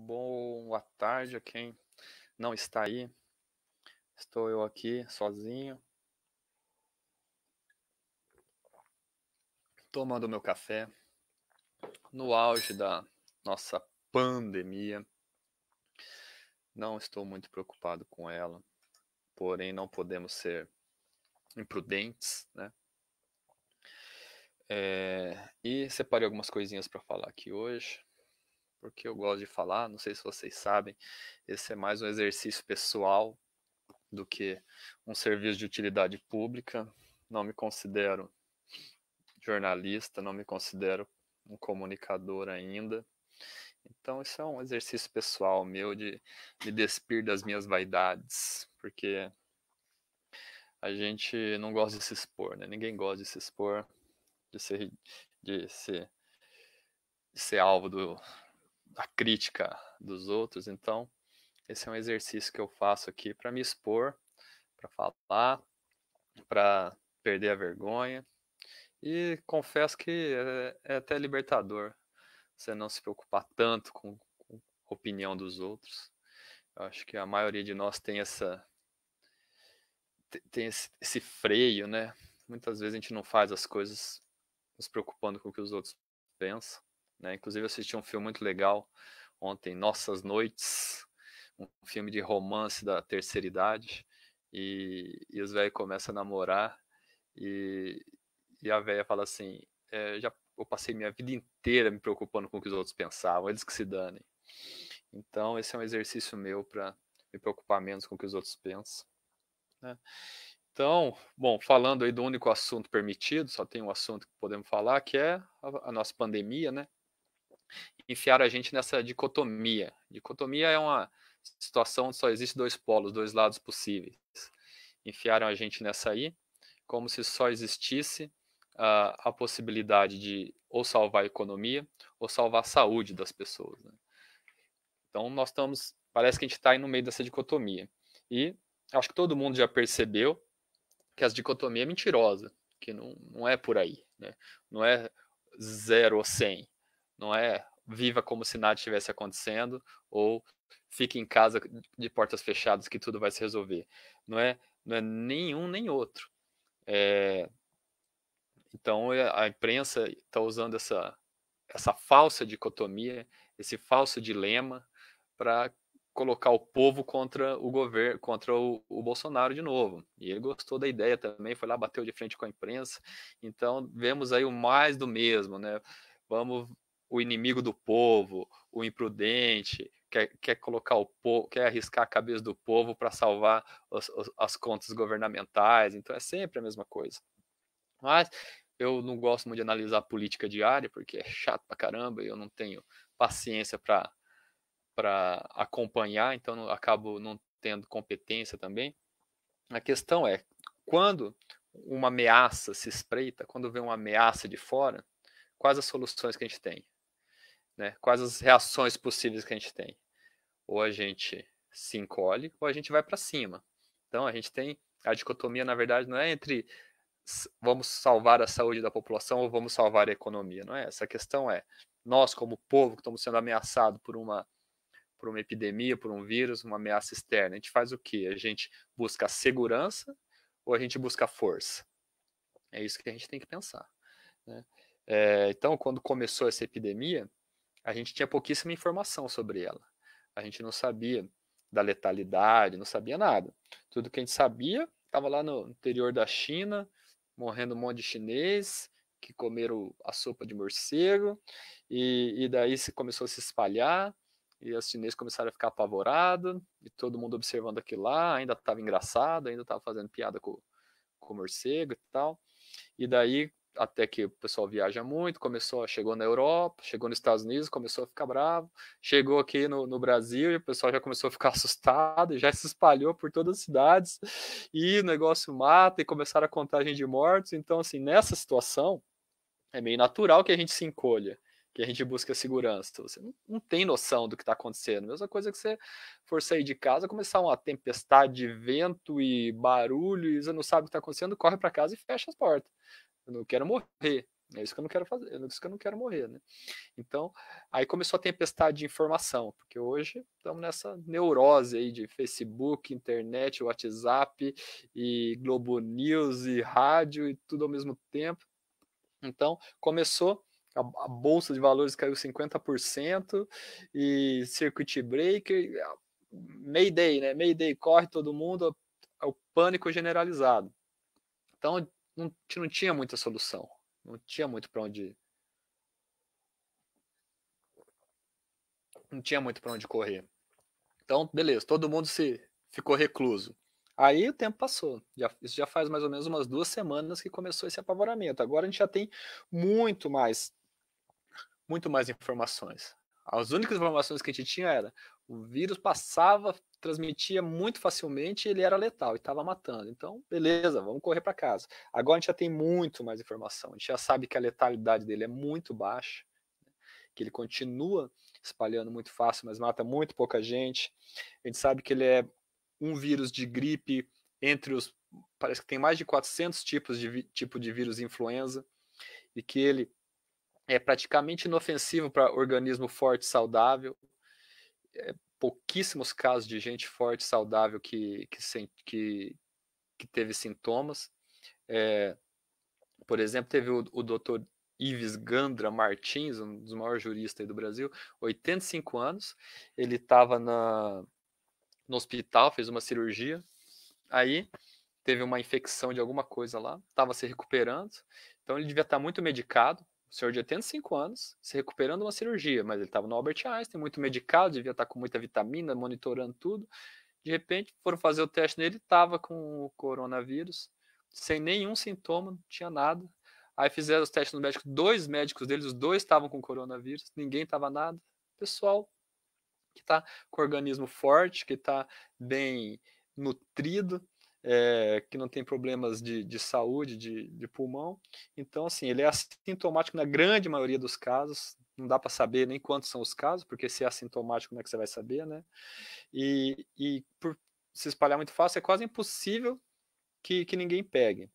Boa tarde a quem não está aí. Estou eu aqui sozinho, tomando meu café, no auge da nossa pandemia. Não estou muito preocupado com ela, porém não podemos ser imprudentes, né? E separei algumas coisinhas para falar aqui hoje, porque eu gosto de falar. Não sei se vocês sabem, esse é mais um exercício pessoal do que um serviço de utilidade pública. Não me considero jornalista, não me considero um comunicador ainda. Então, isso é um exercício pessoal meu de me despir das minhas vaidades, porque a gente não gosta de se expor, né? Ninguém gosta de se expor, de ser, de ser, de ser alvo da crítica dos outros. Então, esse é um exercício que eu faço aqui para me expor, para falar, para perder a vergonha. E confesso que é até libertador você não se preocupar tanto com a opinião dos outros. Eu acho que a maioria de nós tem esse freio, né? Muitas vezes a gente não faz as coisas nos preocupando com o que os outros pensam, né? Inclusive eu assisti um filme muito legal ontem, Nossas Noites, um filme de romance da terceira idade, e os velhos começam a namorar e, e a velha fala assim, eu passei minha vida inteira me preocupando com o que os outros pensavam, eles que se danem. Então esse é um exercício meu para me preocupar menos com o que os outros pensam, né? Então, bom, falando aí do único assunto permitido, só tem um assunto que podemos falar, que é a nossa pandemia, né? Enfiaram a gente nessa dicotomia. Dicotomia é uma situação onde só existe dois polos, dois lados possíveis. Enfiaram a gente nessa aí, como se só existisse a possibilidade de ou salvar a economia ou salvar a saúde das pessoas, né? Então nós estamos, parece que a gente está aí no meio dessa dicotomia. E acho que todo mundo já percebeu que essa dicotomia é mentirosa, que não é por aí, né? Não é 0 ou 100, não é viva como se nada estivesse acontecendo ou fique em casa de portas fechadas que tudo vai se resolver. Não é nenhum nem outro. Então a imprensa está usando essa falsa dicotomia, esse falso dilema para colocar o povo contra o governo, contra o Bolsonaro de novo. E ele gostou da ideia também, foi lá, bateu de frente com a imprensa. Então, vemos aí o mais do mesmo, né? Vamos, o inimigo do povo, o imprudente, quer colocar o povo, quer arriscar a cabeça do povo para salvar as contas governamentais. Então, é sempre a mesma coisa. Mas eu não gosto muito de analisar a política diária, porque é chato pra caramba, e eu não tenho paciência para acompanhar, então acabo não tendo competência também. A questão é, quando uma ameaça se espreita, quando vem uma ameaça de fora, quais as soluções que a gente tem, né? Quais as reações possíveis que a gente tem? Ou a gente se encolhe, ou a gente vai para cima. Então a gente tem a dicotomia, na verdade, não é entre vamos salvar a saúde da população ou vamos salvar a economia, não é? Essa questão é, nós como povo que estamos sendo ameaçados por uma epidemia, por um vírus, uma ameaça externa, a gente faz o quê? A gente busca segurança ou a gente busca força? É isso que a gente tem que pensar, né? Então, quando começou essa epidemia, a gente tinha pouquíssima informação sobre ela. A gente não sabia da letalidade, não sabia nada. Tudo que a gente sabia estava lá no interior da China, morrendo um monte de chinês que comeram a sopa de morcego, e daí se começou a se espalhar, e os chineses começaram a ficar apavorados, e todo mundo observando aquilo lá, ainda estava engraçado, ainda estava fazendo piada com o morcego e tal. E daí, até que o pessoal viaja muito, chegou na Europa, chegou nos Estados Unidos, começou a ficar bravo, chegou aqui no Brasil e o pessoal já começou a ficar assustado, e já se espalhou por todas as cidades, e o negócio mata, e começaram a contagem de mortos. Então, assim, nessa situação, é meio natural que a gente se encolha, que a gente busque a segurança. Você não tem noção do que está acontecendo. Mesma coisa que você for sair de casa, começar uma tempestade de vento e barulho, e você não sabe o que está acontecendo, corre para casa e fecha as portas. Eu não quero morrer. É isso que eu não quero fazer, é isso que eu não quero morrer, né? Então, Aí começou a tempestade de informação, porque hoje estamos nessa neurose aí de Facebook, internet, WhatsApp e Globo News e rádio e tudo ao mesmo tempo. Então começou, a bolsa de valores caiu 50% e circuit breaker, Mayday, né? Mayday, corre todo mundo, o pânico generalizado. Então a gente não tinha muita solução, não tinha muito para onde ir. Não tinha muito para onde correr. Então, beleza, todo mundo ficou recluso. Aí o tempo passou. Isso já faz mais ou menos umas 2 semanas que começou esse apavoramento. Agora a gente já tem muito mais informações. As únicas informações que a gente tinha era o vírus passava, transmitia muito facilmente e ele era letal e estava matando. Então, beleza, vamos correr para casa. Agora a gente já tem muito mais informação. A gente já sabe que a letalidade dele é muito baixa, que ele continua espalhando muito fácil, mas mata muito pouca gente. A gente sabe que ele é um vírus de gripe parece que tem mais de 400 tipos de vírus influenza, e que ele é praticamente inofensivo para organismo forte e saudável. Pouquíssimos casos de gente forte e saudável que teve sintomas. Por exemplo, teve o Dr. Ives Gandra Martins, um dos maiores juristas do Brasil, 85 anos, ele estava no hospital, fez uma cirurgia, aí teve uma infecção de alguma coisa lá, estava se recuperando, então ele devia estar muito medicado, o senhor de 85 anos, se recuperando de uma cirurgia, mas ele estava no Albert Einstein, muito medicado, devia estar com muita vitamina, monitorando tudo, de repente foram fazer o teste nele, estava com o coronavírus, sem nenhum sintoma, não tinha nada. Aí fizeram os testes no médico, 2 médicos deles, os 2 estavam com coronavírus, ninguém estava nada. Pessoal que está com o organismo forte, que está bem nutrido, que não tem problemas de saúde, de pulmão. Então, assim, ele é assintomático na grande maioria dos casos. Não dá para saber nem quantos são os casos, porque se é assintomático, como é que você vai saber, né? E por se espalhar muito fácil, é quase impossível que ninguém pegue.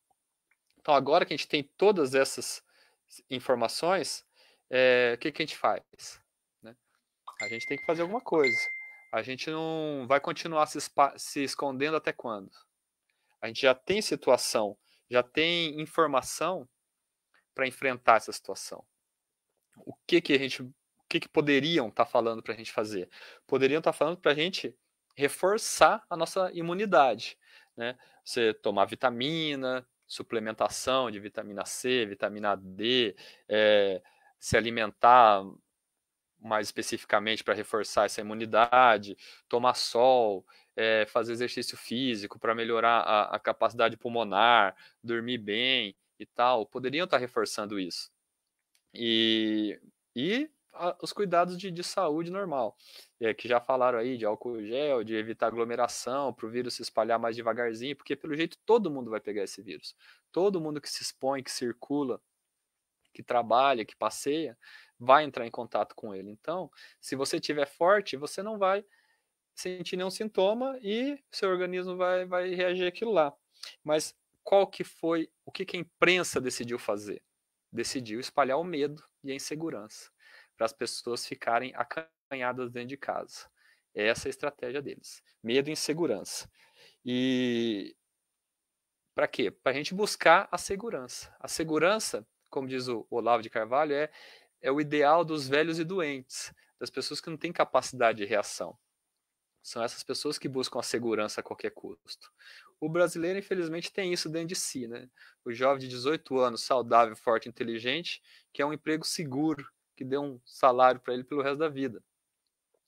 Então, agora que a gente tem todas essas informações, o que a gente faz? Né? A gente tem que fazer alguma coisa. A gente não vai continuar se escondendo até quando? A gente já tem situação, já tem informação para enfrentar essa situação. O que poderiam estar falando para a gente fazer? Poderiam estar falando para a gente reforçar a nossa imunidade, né? Você tomar vitamina, suplementação de vitamina C, vitamina D, se alimentar mais especificamente para reforçar essa imunidade, tomar sol, fazer exercício físico para melhorar a capacidade pulmonar, dormir bem e tal, poderiam estar reforçando isso. E os cuidados de saúde normal, que já falaram aí de álcool gel, de evitar aglomeração, para o vírus se espalhar mais devagarzinho, porque pelo jeito todo mundo vai pegar esse vírus. Todo mundo que se expõe, que circula, que trabalha, que passeia, vai entrar em contato com ele. Então, se você estiver forte, você não vai sentir nenhum sintoma e seu organismo vai reagir àquilo lá. Mas o que a imprensa decidiu fazer? Decidiu espalhar o medo e a insegurança para as pessoas ficarem acanhadas dentro de casa. Essa é a estratégia deles. Medo e insegurança. E para quê? Para a gente buscar a segurança. A segurança, como diz o Olavo de Carvalho, é o ideal dos velhos e doentes, das pessoas que não têm capacidade de reação. São essas pessoas que buscam a segurança a qualquer custo. O brasileiro, infelizmente, tem isso dentro de si, né? O jovem de 18 anos, saudável, forte, inteligente, que é um emprego seguro, que dê um salário para ele pelo resto da vida.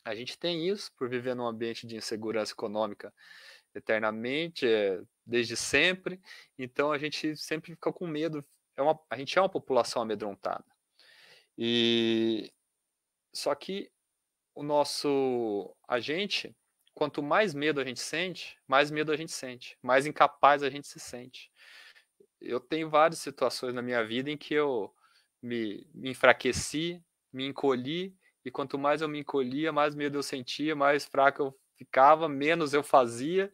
A gente tem isso por viver num ambiente de insegurança econômica eternamente, desde sempre. Então a gente sempre fica com medo. A gente é uma população amedrontada. Só que a gente, quanto mais medo a gente sente, mais incapaz a gente se sente. Eu tenho várias situações na minha vida em que eu me enfraqueci, me encolhi, e quanto mais eu me encolhia, mais medo eu sentia, mais fraco eu ficava, menos eu fazia,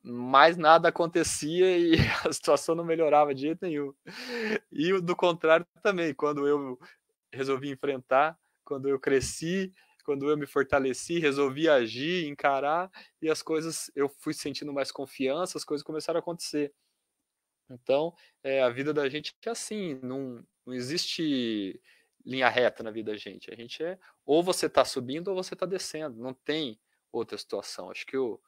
mais nada acontecia e a situação não melhorava de jeito nenhum. E do contrário também, quando eu resolvi enfrentar quando eu cresci, quando eu me fortaleci, resolvi agir, encarar, e as coisas, eu fui sentindo mais confiança, as coisas começaram a acontecer. Então, a vida da gente é assim, não existe linha reta na vida da gente. A gente ou você está subindo ou você está descendo, não tem outra situação. Acho que o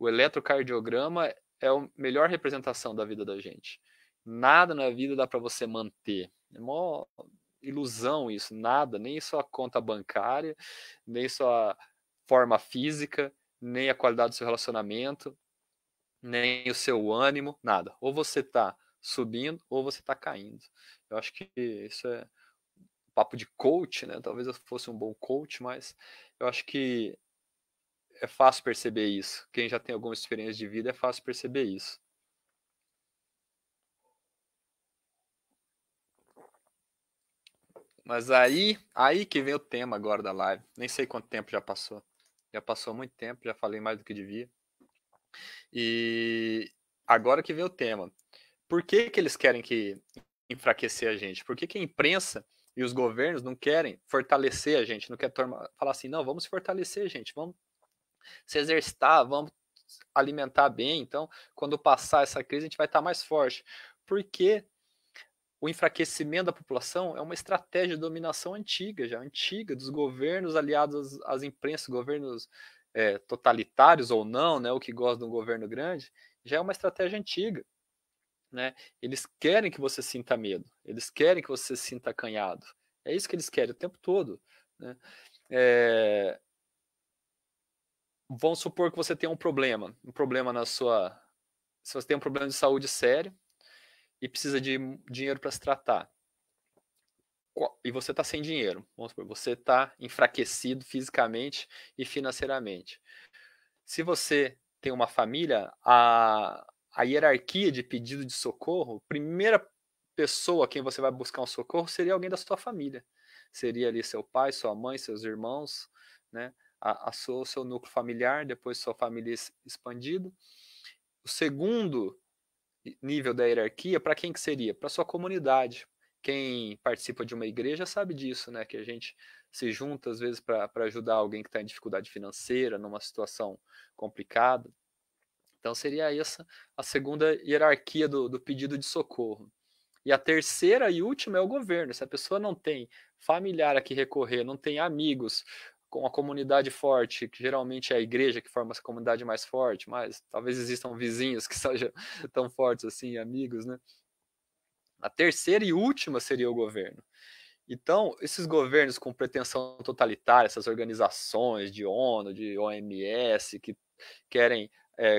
eletrocardiograma é a melhor representação da vida da gente. Nada na vida dá para você manter. É uma ilusão isso, nada, nem sua conta bancária, nem sua forma física, nem a qualidade do seu relacionamento, nem o seu ânimo, nada. Ou você está subindo ou você está caindo. Eu acho que isso é papo de coach, né? Talvez eu fosse um bom coach, mas eu acho que é fácil perceber isso. Quem já tem alguma experiência de vida é fácil perceber isso. Mas aí que vem o tema agora da live. Nem sei quanto tempo já passou. Já passou muito tempo, já falei mais do que devia. E agora que vem o tema. Por que que eles querem enfraquecer a gente? Por que que a imprensa e os governos não querem fortalecer a gente? Não quer falar assim, não, vamos fortalecer, gente, vamos se exercitar, vamos alimentar bem. Então, quando passar essa crise, a gente vai estar mais forte. Porque o enfraquecimento da população é uma estratégia de dominação antiga dos governos aliados às imprensas, governos totalitários ou não, né, o que gosta de um governo grande, já é uma estratégia antiga. Né? Eles querem que você sinta medo, eles querem que você se sinta acanhado. É isso que eles querem o tempo todo. Né? Vamos supor que você tem um problema na sua. Se você tem um problema de saúde sério e precisa de dinheiro para se tratar, e você está sem dinheiro, vamos supor, você está enfraquecido fisicamente e financeiramente. Se você tem uma família, a hierarquia de pedido de socorro, primeira pessoa a quem você vai buscar um socorro seria alguém da sua família. Seria ali seu pai, sua mãe, seus irmãos, né? O seu núcleo familiar, depois sua família expandida. O segundo nível da hierarquia, para quem que seria? Para sua comunidade. Quem participa de uma igreja sabe disso, né? Que a gente se junta às vezes para ajudar alguém que está em dificuldade financeira, numa situação complicada. Então seria essa a segunda hierarquia do pedido de socorro. E a terceira e última é o governo. Se a pessoa não tem familiar a que recorrer, não tem amigos com a comunidade forte, que geralmente é a igreja que forma essa comunidade mais forte, mas talvez existam vizinhos que sejam tão fortes assim, amigos, né? A terceira e última seria o governo. Então, esses governos com pretensão totalitária, essas organizações de ONU, de OMS, que querem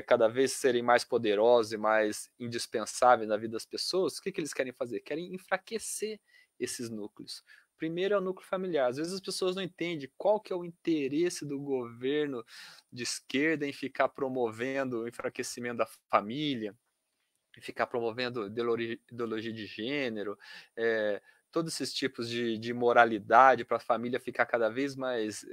cada vez serem mais poderosos e mais indispensáveis na vida das pessoas, o que eles querem fazer? Querem enfraquecer esses núcleos. Primeiro é o núcleo familiar. Às vezes as pessoas não entendem qual que é o interesse do governo de esquerda em ficar promovendo o enfraquecimento da família, ficar promovendo ideologia de gênero, todos esses tipos de moralidade para a família ficar cada vez mais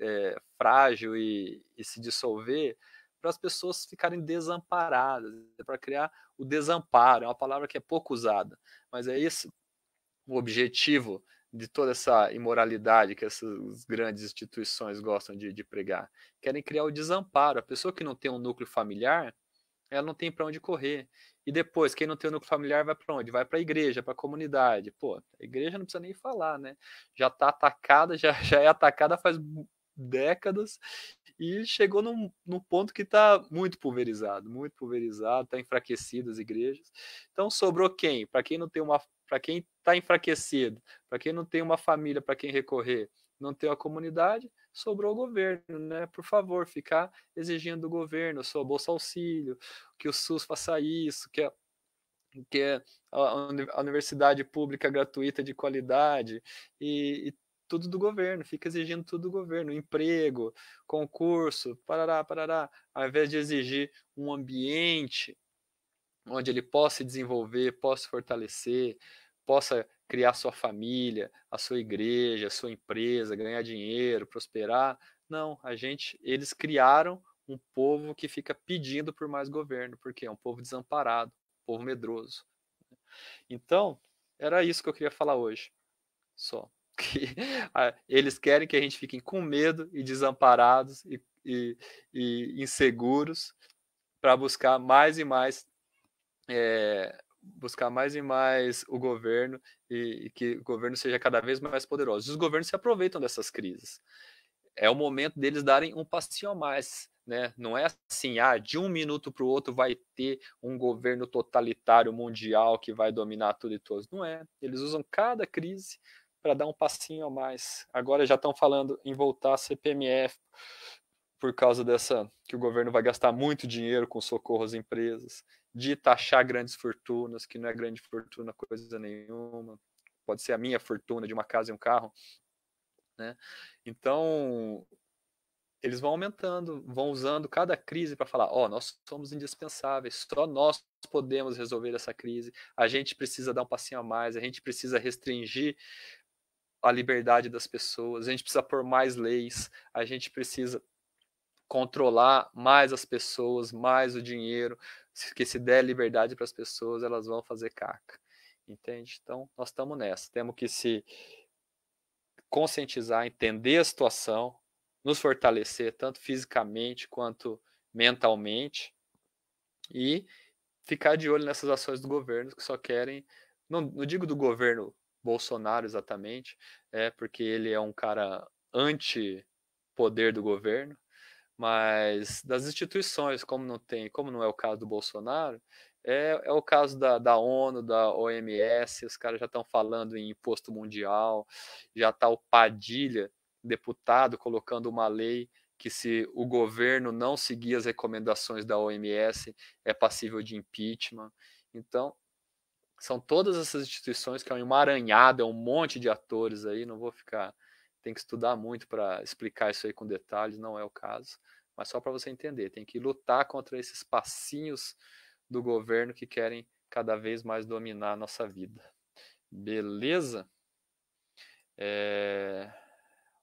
frágil e se dissolver, para as pessoas ficarem desamparadas, para criar o desamparo, é uma palavra que é pouco usada, mas é esse o objetivo de toda essa imoralidade que essas grandes instituições gostam de pregar. Querem criar o desamparo. A pessoa que não tem um núcleo familiar, ela não tem para onde correr. E depois, quem não tem o núcleo familiar vai para onde? Vai para a igreja, para a comunidade. Pô, a igreja não precisa nem falar, né? Já está atacada, já é atacada faz décadas e chegou num ponto que está muito pulverizado, está enfraquecido as igrejas. Então sobrou quem? Para quem não tem para quem está enfraquecido, para quem não tem uma família para quem recorrer, não tem a comunidade, sobrou o governo, né? Por favor, ficar exigindo do governo sua bolsa auxílio, que o SUS faça isso, que é a universidade pública gratuita de qualidade e tudo do governo, fica exigindo tudo do governo, emprego, concurso, parará, parará, ao invés de exigir um ambiente onde ele possa se desenvolver, possa se fortalecer, possa criar sua família, a sua igreja, a sua empresa, ganhar dinheiro, prosperar. Não, eles criaram um povo que fica pedindo por mais governo, porque é um povo desamparado, um povo medroso. Então, era isso que eu queria falar hoje, só. que eles querem que a gente fique com medo e desamparados e inseguros para buscar mais e mais o governo e que o governo seja cada vez mais poderoso. Os governos se aproveitam dessas crises. É o momento deles darem um passinho a mais, né? Não é assim, de um minuto para o outro vai ter um governo totalitário mundial que vai dominar tudo e todos. Não é. Eles usam cada crise para dar um passinho a mais. Agora já estão falando em voltar a CPMF por causa dessa que o governo vai gastar muito dinheiro com socorro às empresas, de taxar grandes fortunas, que não é grande fortuna coisa nenhuma, pode ser a minha fortuna de uma casa e um carro, né? Então, eles vão aumentando, vão usando cada crise para falar, nós somos indispensáveis, só nós podemos resolver essa crise, a gente precisa dar um passinho a mais, a gente precisa restringir a liberdade das pessoas, a gente precisa pôr mais leis, a gente precisa controlar mais as pessoas, mais o dinheiro, que se der liberdade para as pessoas, elas vão fazer caca, entende? Então, nós estamos nessa, temos que se conscientizar, entender a situação, nos fortalecer, tanto fisicamente quanto mentalmente, e ficar de olho nessas ações do governo, que só querem, não digo do governo Bolsonaro exatamente, porque ele é um cara anti-poder do governo, mas das instituições, como não é o caso do Bolsonaro, é o caso da ONU, da OMS, os caras já estão falando em imposto mundial, já está o Padilha, deputado, colocando uma lei que se o governo não seguir as recomendações da OMS, é passível de impeachment. Então, são todas essas instituições que é um emaranhado, é um monte de atores aí, não vou ficar... Tem que estudar muito para explicar isso aí com detalhes, não é o caso. Mas só para você entender, tem que lutar contra esses passinhos do governo que querem cada vez mais dominar a nossa vida. Beleza?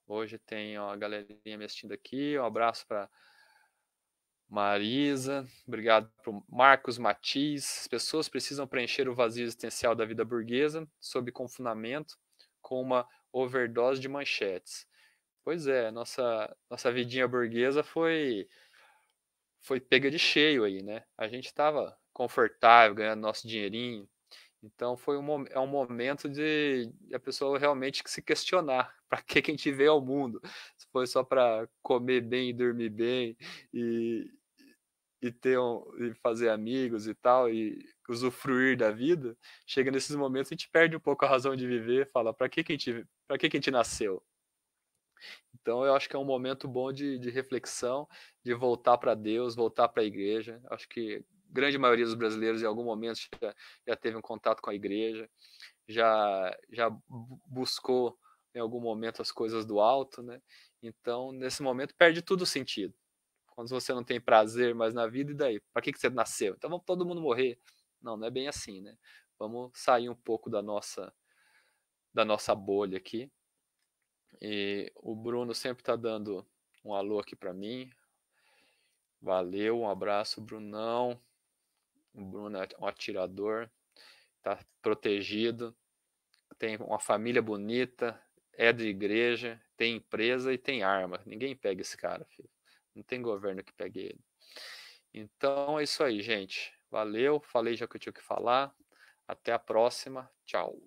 Hoje tem a galerinha me assistindo aqui, um abraço para Marisa, obrigado para Marcos Matiz. As pessoas precisam preencher o vazio existencial da vida burguesa sob confinamento com uma overdose de manchetes. Pois é, nossa vidinha burguesa foi pega de cheio aí, né? A gente estava confortável, ganhando nosso dinheirinho. Então é um momento de a pessoa realmente se questionar para que a gente veio ao mundo. Se foi só para comer bem e dormir bem e, e fazer amigos e tal, e usufruir da vida, chega nesses momentos a gente perde um pouco a razão de viver, fala, para que a gente nasceu? Então eu acho que é um momento bom de reflexão, de voltar para Deus, voltar para a igreja. Acho que a grande maioria dos brasileiros em algum momento já teve um contato com a igreja, já buscou em algum momento as coisas do alto, né? Então, nesse momento, perde todo o sentido. Quando você não tem prazer mais na vida, e daí? Para que você nasceu? Então vamos todo mundo morrer? Não é bem assim, né? Vamos sair um pouco da nossa bolha aqui. E o Bruno sempre está dando um alô aqui para mim. Valeu, um abraço, Brunão. O Bruno é um atirador, está protegido, tem uma família bonita, é de igreja, tem empresa e tem arma. Ninguém pega esse cara, filho. Não tem governo que pegue ele. Então é isso aí, gente. Valeu, falei já que eu tinha que falar. Até a próxima. Tchau.